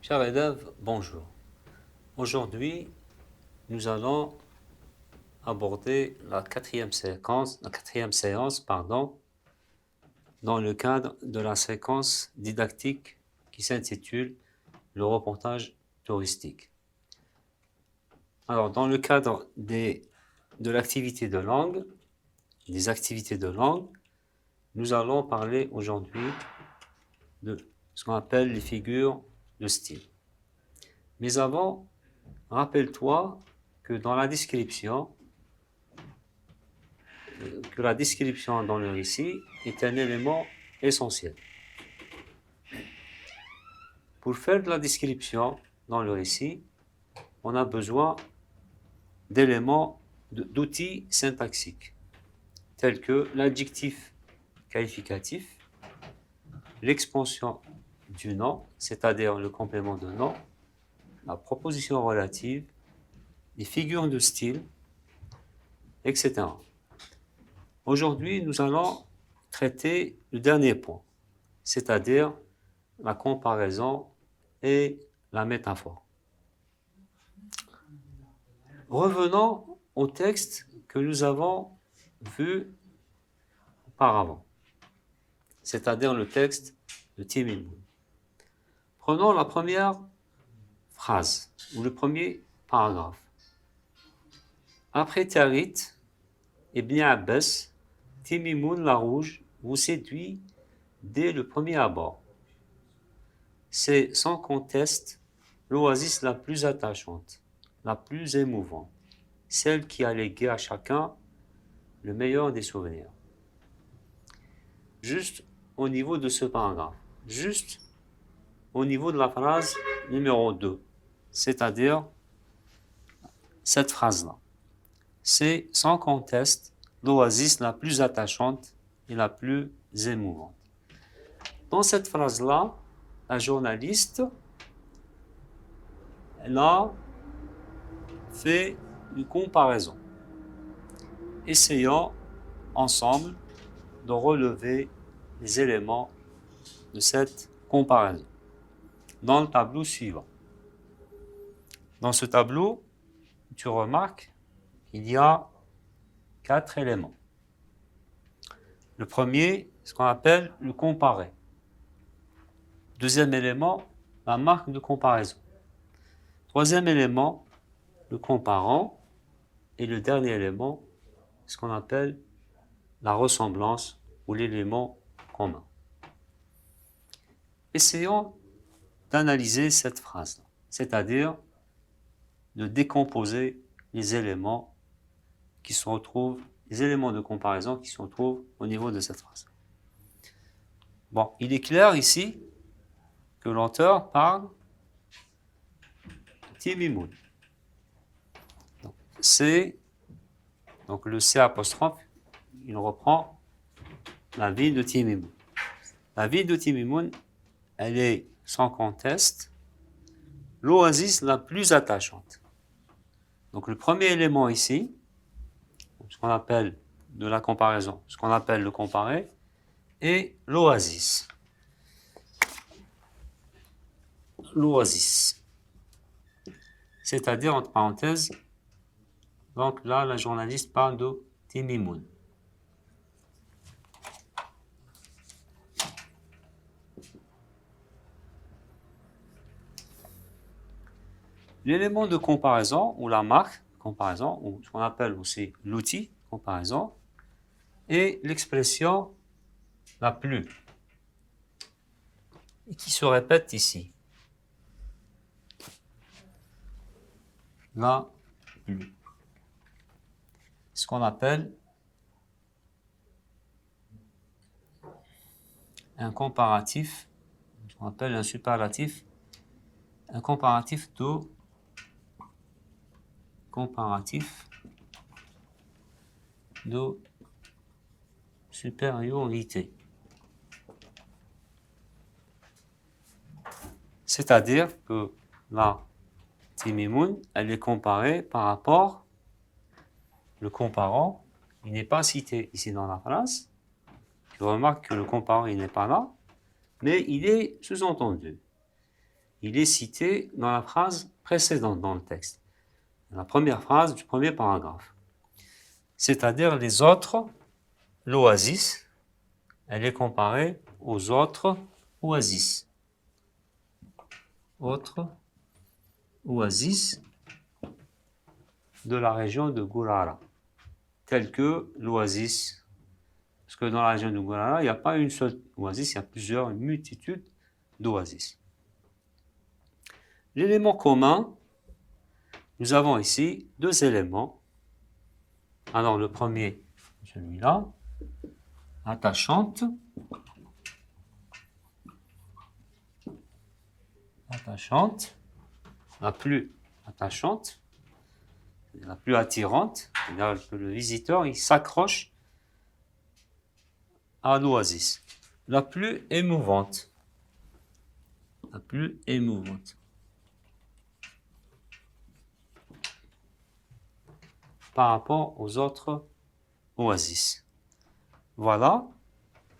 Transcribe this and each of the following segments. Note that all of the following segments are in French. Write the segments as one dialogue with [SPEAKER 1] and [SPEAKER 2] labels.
[SPEAKER 1] Chers élèves, bonjour. Aujourd'hui, nous allons aborder la quatrième séance, dans le cadre de la séquence didactique qui s'intitule le reportage touristique. Alors, dans le cadre de l'activité de langue, des activités de langue, nous allons parler aujourd'hui de ce qu'on appelle les figures de style. Mais avant, rappelle-toi que dans la description, dans le récit est un élément essentiel. Pour faire de la description dans le récit, on a besoin d'éléments, d'outils syntaxiques, tels que l'adjectif qualificatif, l'expansion du nom, c'est-à-dire le complément de nom, la proposition relative, les figures de style, etc. Aujourd'hui, nous allons traiter le dernier point, c'est-à-dire la comparaison et la métaphore. Revenons au texte que nous avons vu auparavant, c'est-à-dire le texte de Timimoun. Prenons la première phrase, ou le premier paragraphe. Après Tarit, Ibn Abbas, Timimoun la Rouge vous séduit dès le premier abord. C'est sans conteste l'oasis la plus attachante, la plus émouvante, celle qui a légué à chacun le meilleur des souvenirs. Juste au niveau de ce paragraphe, juste au niveau de la phrase numéro 2, c'est-à-dire cette phrase-là. C'est sans conteste l'oasis la plus attachante et la plus émouvante. Dans cette phrase-là, la journaliste, elle a fait une comparaison. Essayons ensemble de relever les éléments de cette comparaison dans le tableau suivant. Dans ce tableau, tu remarques qu'il y a 4 éléments. Le premier, ce qu'on appelle le comparé. Deuxième élément, la marque de comparaison. Troisième élément, le comparant. Et le dernier élément, ce qu'on appelle la ressemblance ou l'élément commun. Essayons d'analyser cette phrase, c'est-à-dire de décomposer les éléments qui se retrouvent, les éléments de comparaison qui se retrouvent au niveau de cette phrase. Bon, il est clair ici que l'auteur parle de Timimoun. Donc le C apostrophe, il reprend la ville de Timimoun. La ville de Timimoun, elle est sans conteste l'oasis la plus attachante. Donc le premier élément ici, ce qu'on appelle de la comparaison, ce qu'on appelle le comparé, est l'oasis. L'oasis. C'est-à-dire, entre parenthèses, donc là, la journaliste parle de Timimoun. L'élément de comparaison, ou la marque comparaison, ou ce qu'on appelle aussi l'outil comparaison, est l'expression la plus, et qui se répète ici. La plus. Ce qu'on appelle un comparatif, ce qu'on appelle un superlatif, un comparatif de supériorité. C'est-à-dire que la Timimoun, elle est comparée par rapport, le comparant, il n'est pas cité ici dans la phrase. Tu remarques que le comparant, il n'est pas là, mais il est sous-entendu. il est cité dans la phrase précédente dans le texte, la première phrase du premier paragraphe. C'est-à-dire les autres, l'oasis, elle est comparée aux autres oasis. Autres oasis de la région de Gurara, telles que l'oasis. Parce que dans la région de Gurara, il n'y a pas une seule oasis, il y a plusieurs, une multitude d'oasis. L'élément commun, nous avons ici deux éléments. Alors le premier, celui-là, attachante. Attachante, la plus attachante, la plus attirante, c'est-à-dire que le visiteur il s'accroche à l'oasis. La plus émouvante, la plus émouvante. Par rapport aux autres oasis. Voilà.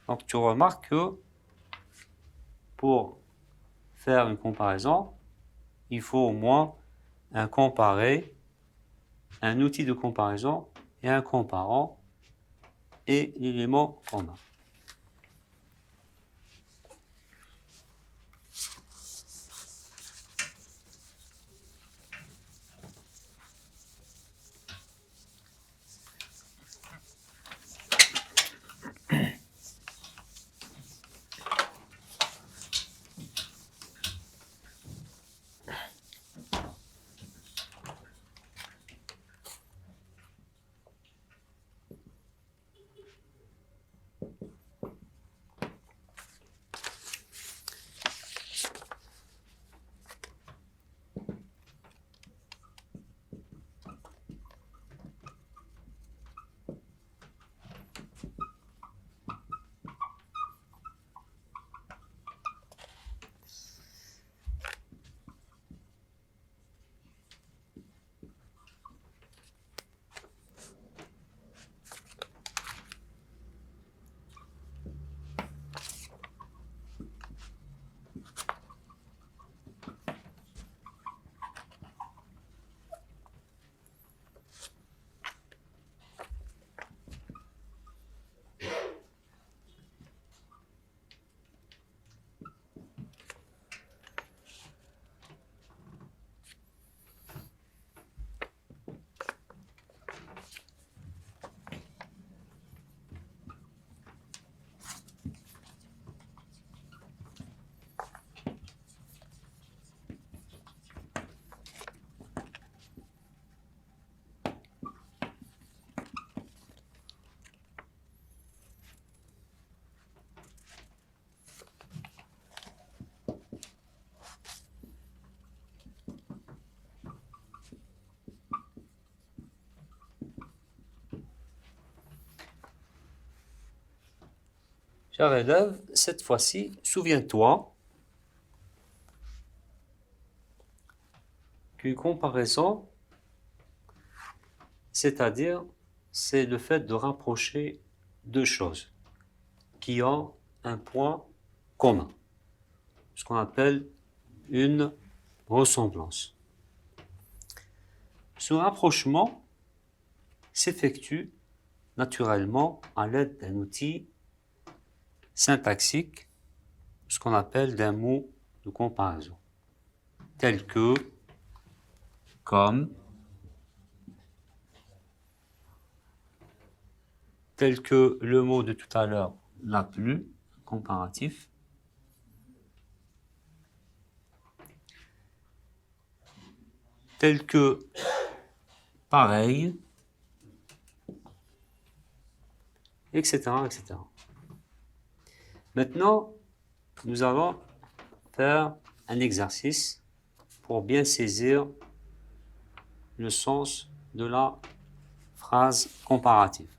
[SPEAKER 1] Donc tu remarques que pour faire une comparaison, il faut au moins un comparé, un outil de comparaison et un comparant et l'élément commun. Cher élève, cette fois-ci, souviens-toi qu'une comparaison, c'est-à-dire, c'est le fait de rapprocher deux choses qui ont un point commun, ce qu'on appelle une ressemblance. Ce rapprochement s'effectue naturellement à l'aide d'un outil syntaxique, ce qu'on appelle d'un mot de comparaison, tel que, comme, tel que le mot de tout à l'heure, la plus, comparatif, tel que pareil, etc., etc. Maintenant, nous allons faire un exercice pour bien saisir le sens de la phrase comparative.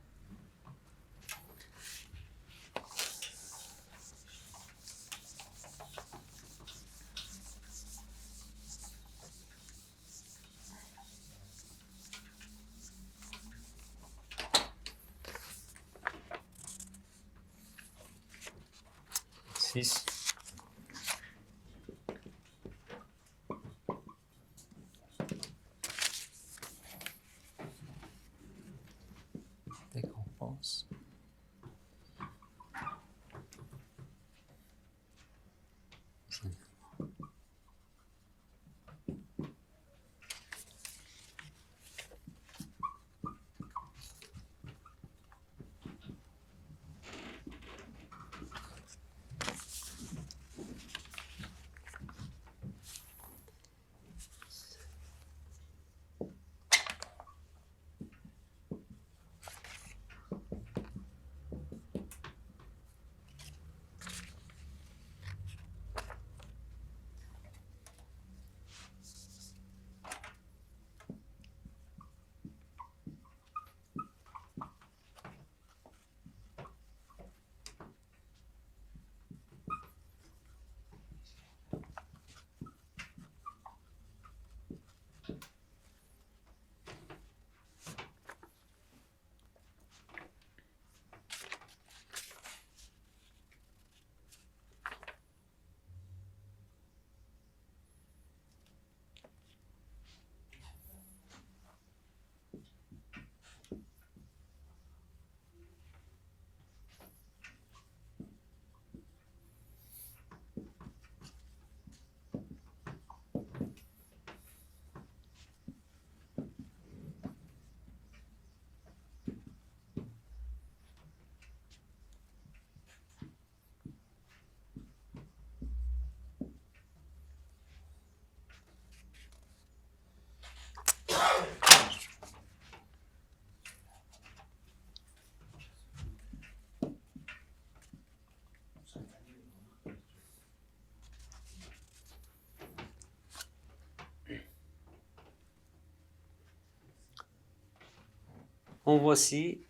[SPEAKER 1] en voici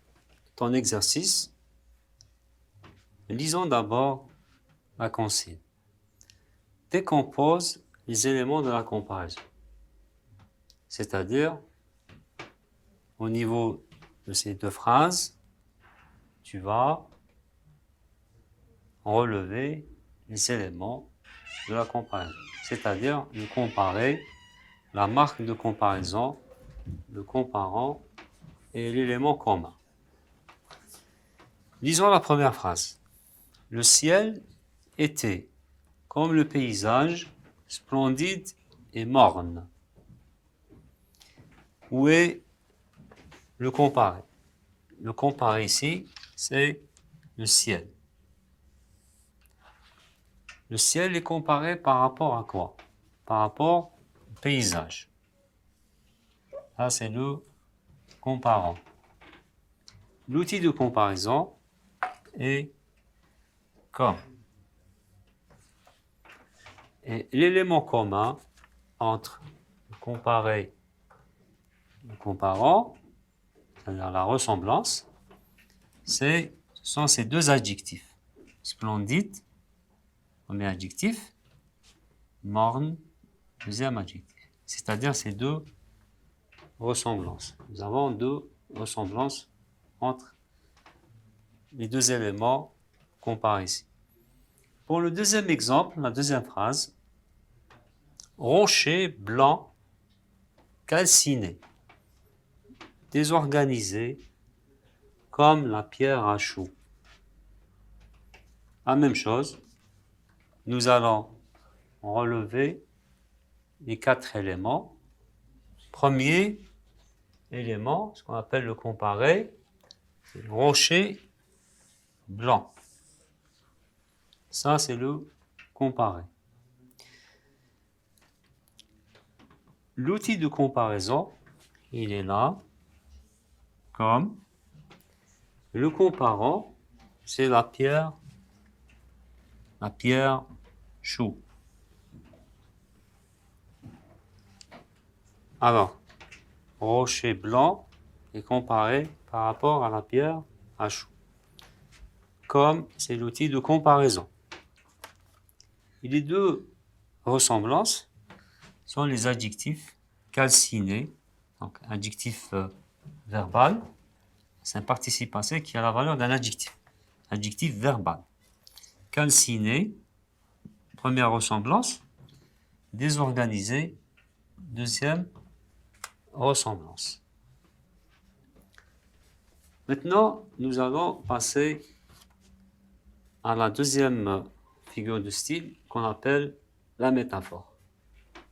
[SPEAKER 1] ton exercice. Lisons d'abord la consigne. Décompose les éléments de la comparaison. C'est-à-dire, au niveau de ces deux phrases, tu vas relever les éléments de la comparaison. C'est-à-dire, de comparer la marque de comparaison, le comparant et l'élément commun. Lisons la première phrase. Le ciel était, comme le paysage, splendide et morne. Où est le comparé? Le comparé ici, c'est le ciel. Le ciel est comparé par rapport à quoi? Par rapport au paysage. Ça, c'est le comparant. L'outil de comparaison est comme. Et l'élément commun entre le comparé et le comparant, c'est-à-dire la ressemblance, ce sont ces deux adjectifs. Splendide, premier adjectif, morne, deuxième adjectif. C'est-à-dire ces deux ressemblances. Nous avons deux ressemblances entre les deux éléments comparés ici. Pour le deuxième exemple, la deuxième phrase, rocher blanc calciné, désorganisé comme la pierre à choux. La même chose, nous allons relever les quatre éléments. Premier élément, ce qu'on appelle le comparé, c'est le rocher blanc. Ça, c'est le comparé. L'outil de comparaison, il est là, comme le comparant, c'est la pierre choux. Alors, rocher blanc est comparé par rapport à la pierre à choux. Comme c'est l'outil de comparaison. Et les deux ressemblances sont les adjectifs calcinés, donc adjectif verbal, c'est un participe passé qui a la valeur d'un adjectif. Adjectif verbal. Calciné, première ressemblance. Désorganisé, deuxième ressemblance. Maintenant, nous allons passer à la deuxième figure de style qu'on appelle la métaphore.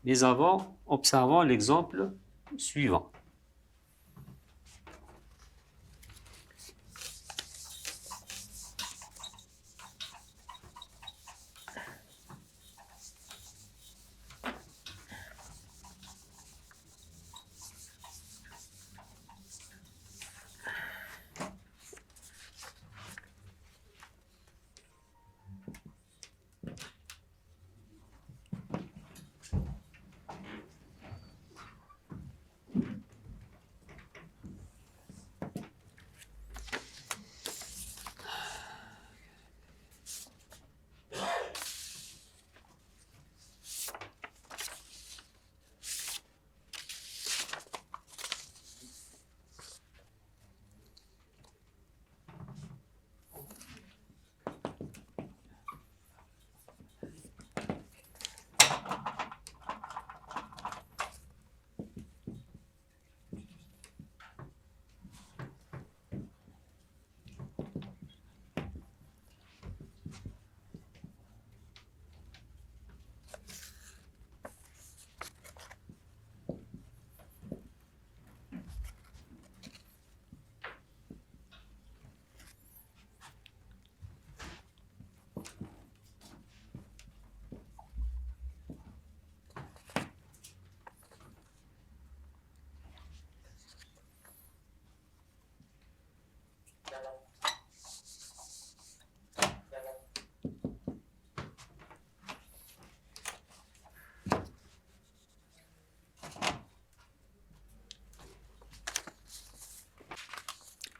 [SPEAKER 1] Mais avant, observons l'exemple suivant.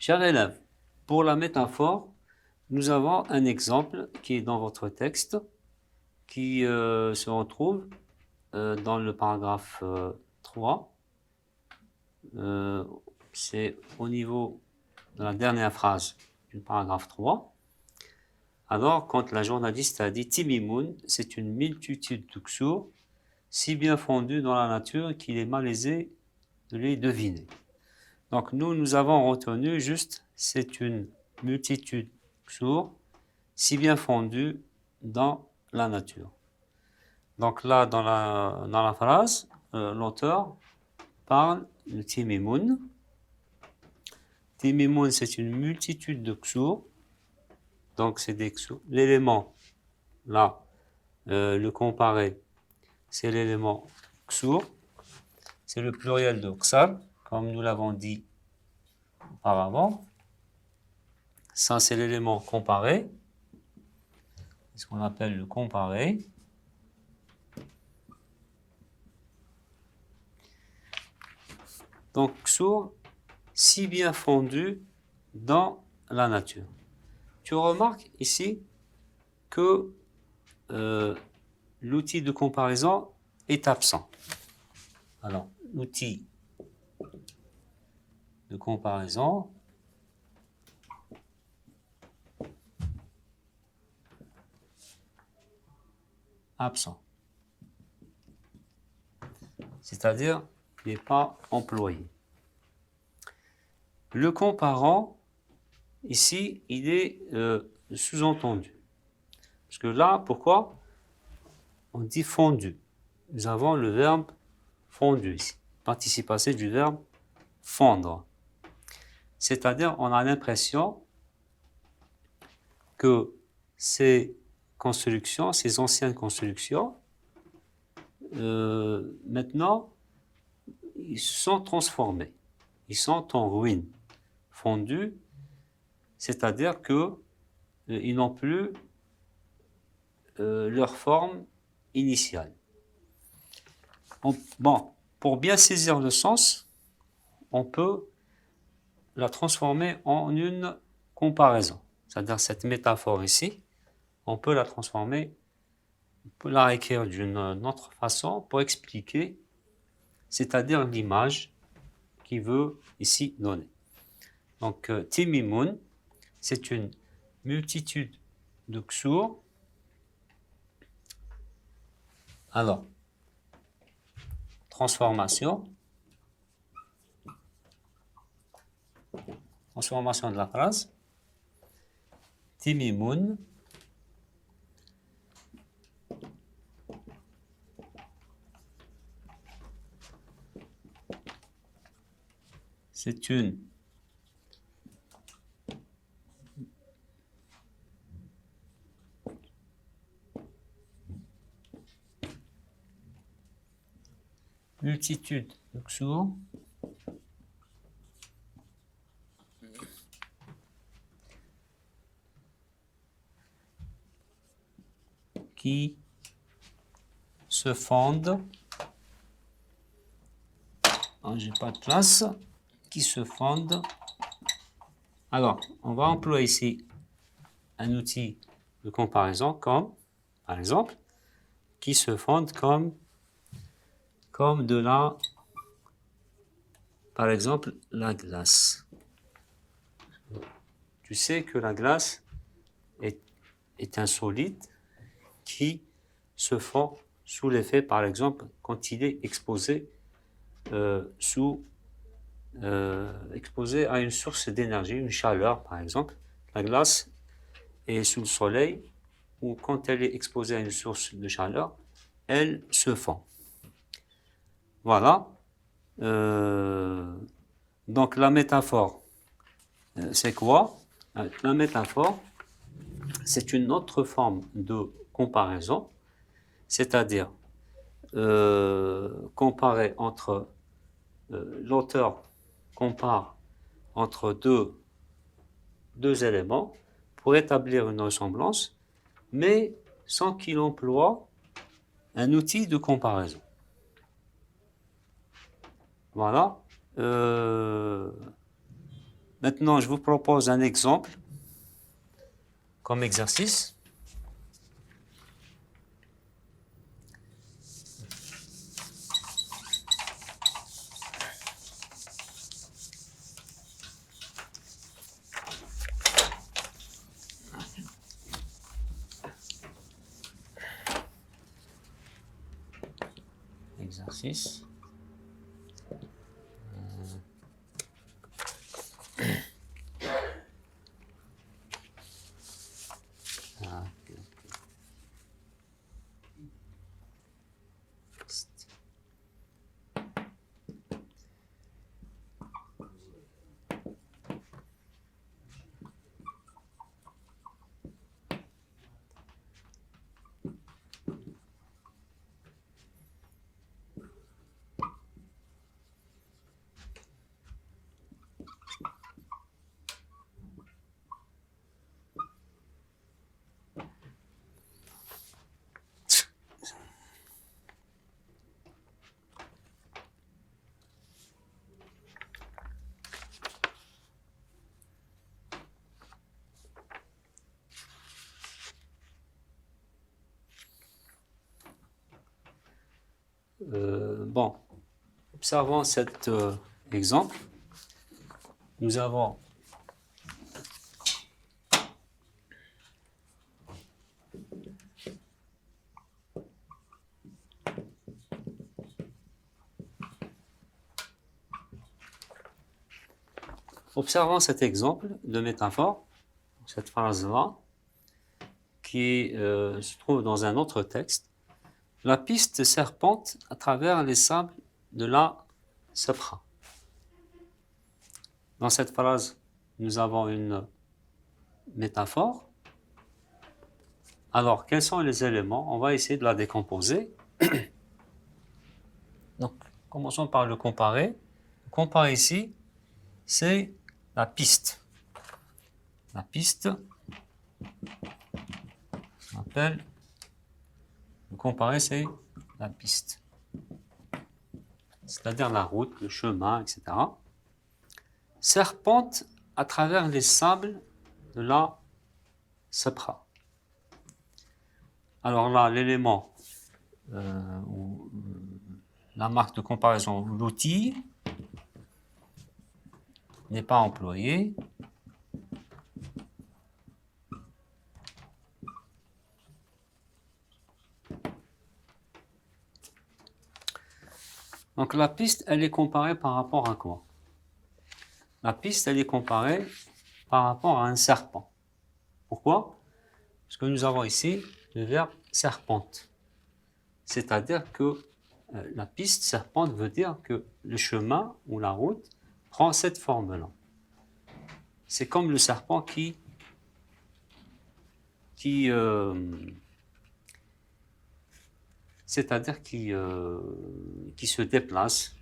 [SPEAKER 1] Chers élèves, pour la métaphore, nous avons un exemple qui est dans votre texte, qui se retrouve dans le paragraphe 3. C'est au niveau de la dernière phrase du paragraphe 3. Alors, quand la journaliste a dit Timimoun, c'est une multitude de ksur, si bien fondue dans la nature qu'il est malaisé de les deviner. Donc, nous avons retenu juste c'est une multitude ksur, si bien fondue dans la nature. Donc là, dans la phrase, l'auteur parle de Timimoun. Timimoun, c'est une multitude de ksur. Donc, c'est des ksur. L'élément, là, le comparé, c'est l'élément ksur. C'est le pluriel de ksar, comme nous l'avons dit auparavant. Ça, c'est l'élément comparé. C'est ce qu'on appelle le comparé. Donc, ksur, si bien fondu dans la nature. Tu remarques ici que l'outil de comparaison est absent. Alors, l'outil de comparaison absent. C'est-à-dire, il n'est pas employé. Le comparant, ici, il est sous-entendu. Parce que là, pourquoi on dit fondu? Nous avons le verbe fondu ici. Participe passé du verbe fondre. C'est-à-dire, on a l'impression que ces constructions, ces anciennes constructions, maintenant, ils sont transformés. Ils sont en ruine, fondus, c'est-à-dire que ils n'ont plus leur forme initiale. Bon, pour bien saisir le sens, on peut la transformer en une comparaison. C'est-à-dire cette métaphore ici, on peut la transformer, on peut la écrire d'une autre façon pour expliquer, c'est-à-dire l'image qui veut ici donner. Donc, Timimoun, c'est une multitude de ksur. Alors, transformation de la phrase. Timimoun, c'est une multitude de ksur qui se fondent, j'ai pas de place, qui se fondent. Alors, on va employer ici un outil de comparaison comme, par exemple, qui se fondent comme de la, par exemple, la glace. Tu sais que la glace est un solide qui se fond sous l'effet, par exemple, quand il est exposé exposé à une source d'énergie, une chaleur, par exemple. La glace est sous le soleil, ou quand elle est exposée à une source de chaleur, elle se fond. Voilà. Donc la métaphore, c'est quoi? La métaphore, c'est une autre forme de comparaison, c'est-à-dire comparer entre l'auteur compare entre deux éléments pour établir une ressemblance, mais sans qu'il emploie un outil de comparaison. Voilà. Maintenant, je vous propose un exemple comme exercice. Exercice. Bon, observons cet exemple. Nous avons observons cet exemple de métaphore, cette phrase-là, qui se trouve dans un autre texte. La piste serpente à travers les sables de la Sabra. Dans cette phrase, nous avons une métaphore. Alors, quels sont les éléments? On va essayer de la décomposer. Donc, commençons par le comparer. Le comparer ici, c'est la piste. La piste, on appelle, le comparer, c'est la piste. C'est-à-dire la route, le chemin, etc. Serpente à travers les sables de la Sabra. Alors là, l'élément, la marque de comparaison, l'outil, n'est pas employé. Donc la piste, elle est comparée par rapport à quoi? La piste, elle est comparée par rapport à un serpent. Pourquoi? Parce que nous avons ici le verbe serpente. C'est-à-dire que la piste serpente veut dire que le chemin ou la route prend cette forme-là. C'est comme le serpent c'est-à-dire qui se déplace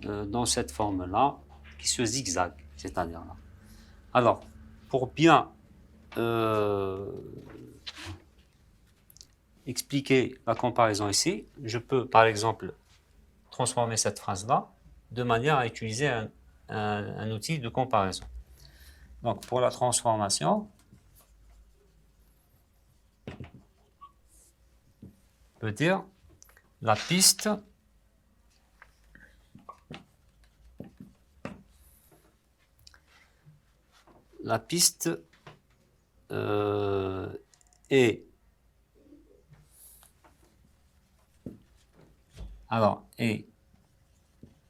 [SPEAKER 1] dans cette forme-là, qui se zigzague, c'est-à-dire là. Alors, pour bien expliquer la comparaison ici, je peux par exemple transformer cette phrase-là de manière à utiliser un outil de comparaison. Donc, pour la transformation, on peut dire la piste est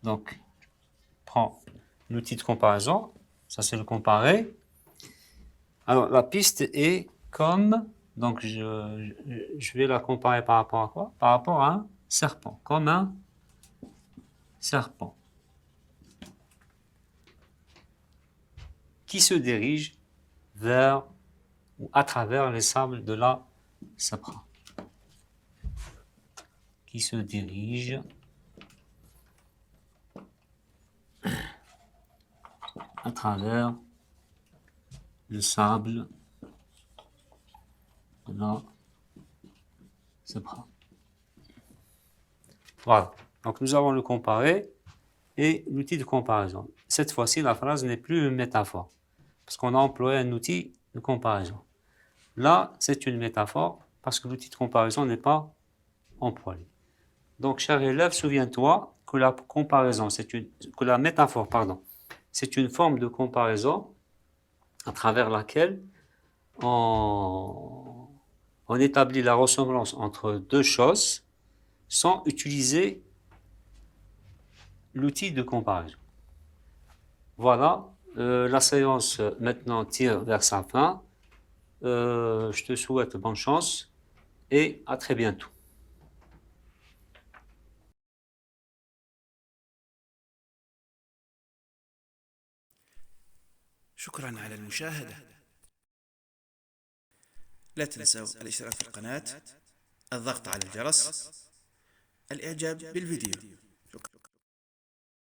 [SPEAKER 1] donc prend l'outil de comparaison, ça c'est le comparer. Alors la piste est comme, donc je vais la comparer par rapport à quoi? Par rapport à un serpent, comme un serpent qui se dirige vers ou à travers les sables de la Sabra. Qui se dirige à travers le sable de la Sabra. Voilà. Donc nous avons le comparé et l'outil de comparaison. Cette fois-ci, la phrase n'est plus une métaphore, parce qu'on a employé un outil de comparaison. Là, c'est une métaphore, parce que l'outil de comparaison n'est pas employé. Donc, cher élève, souviens-toi que la comparaison, que la métaphore, pardon, c'est une forme de comparaison à travers laquelle on établit la ressemblance entre deux choses sans utiliser l'outil de comparaison. Voilà, la séance maintenant tire vers sa fin. Je te souhaite bonne chance et à très bientôt.
[SPEAKER 2] شكرا على المشاهدة. لا تنسوا الاشتراك في القناة، الضغط على الجرس، الإعجاب بالفيديو.